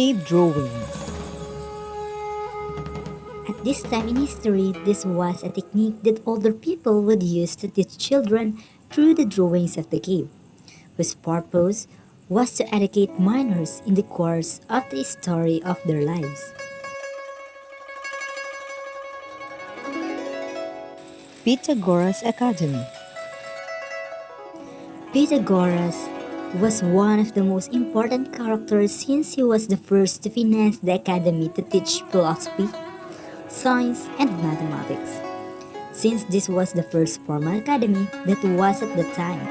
cave drawings. At this time in history, this was a technique that older people would use to teach children through the drawings of the cave, whose purpose was to educate minors in the course of the story of their lives. Pythagoras Academy. Pythagoras was one of the most important characters since he was the first to finance the academy to teach philosophy, science, and mathematics. Since this was the first formal academy that was at the time.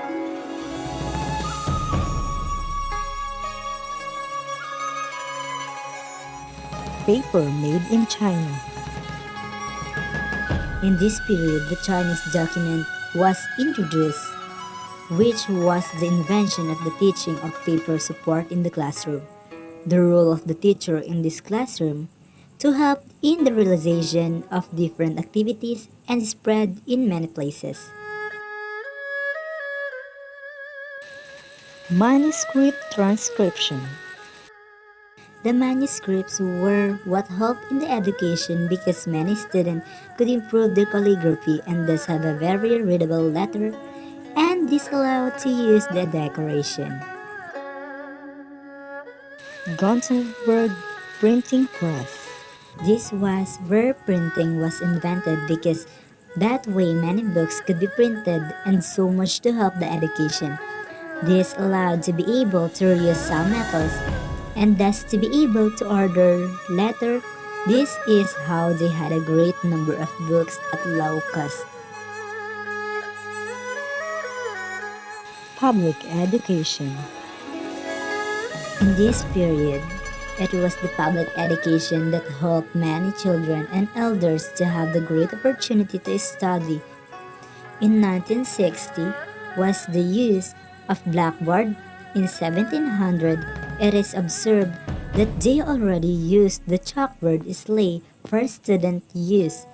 Paper made in China. In this period, the Chinese document was introduced, which was the invention of the teaching of paper support in the classroom. The role of the teacher in this classroom to help in the realization of different activities and spread in many places. Manuscript transcription. The manuscripts were what helped in the education because many students could improve their calligraphy and thus have a very readable letter, and this allowed to use the decoration. Gutenberg printing press. This was where printing was invented because that way many books could be printed and so much to help the education. This allowed to be able to reuse some metals and thus to be able to order letter. This is how they had a great number of books at low cost. Public education. In this period, it was the public education that helped many children and elders to have the great opportunity to study. In 1960 was the use of blackboard. In 1700, it is observed that they already used the chalkboard slate for student use.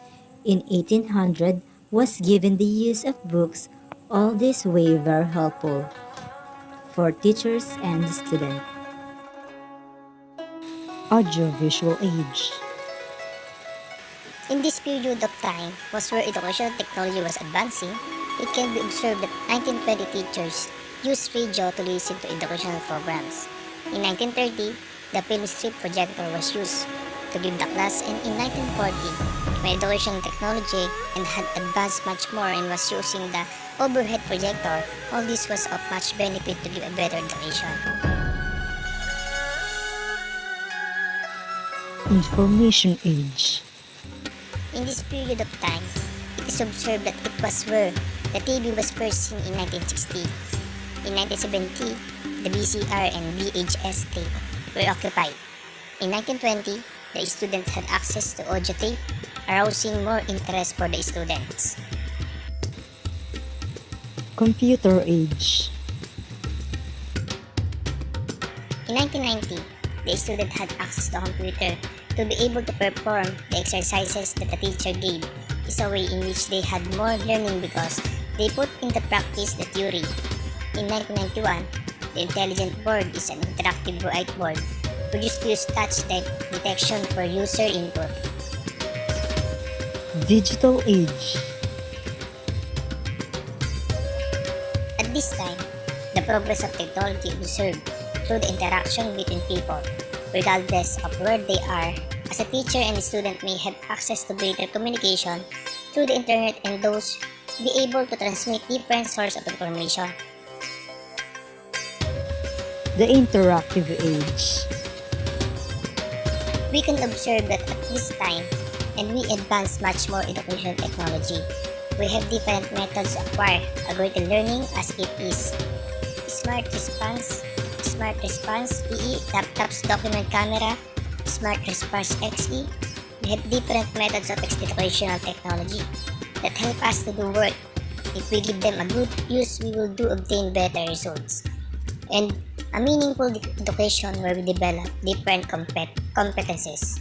In 1800 was given the use of books. All this way very helpful for teachers and students. Audiovisual age. In this period of time was where educational technology was advancing. It can be observed that 1920 teachers used radio to listen to educational programs. In 1930, the film strip projector was used to give the class, and in 1940, when educational technology and had advanced much more and was using the overhead projector, all this was of much benefit to give a better education. Information age. In this period of time, it is observed that it was where the TV was first seen in 1960. In 1970, the VCR and VHS tape were occupied. In 1920, the students had access to audio tape, arousing more interest for the students. Computer age. In 1990, the student had access to a computer to be able to perform the exercises that the teacher gave. It's a way in which they had more learning because they put into practice the theory. In 1991, the Intelligent Board is an interactive whiteboard produced to use touch detection for user input. Digital age. At this time, the progress of technology is observed through the interaction between people, regardless of where they are. As a teacher and a student may have access to greater communication through the internet and those be able to transmit different sources of information. The interactive age. We can observe that at this time, and we advance much more educational technology. We have different methods to acquire a greater learning as it is smart response, PE, laptops, document camera, smart response XE. We have different methods of educational technology that help us to do work. If we give them a good use, we will obtain better results. And a meaningful education where we develop different competencies.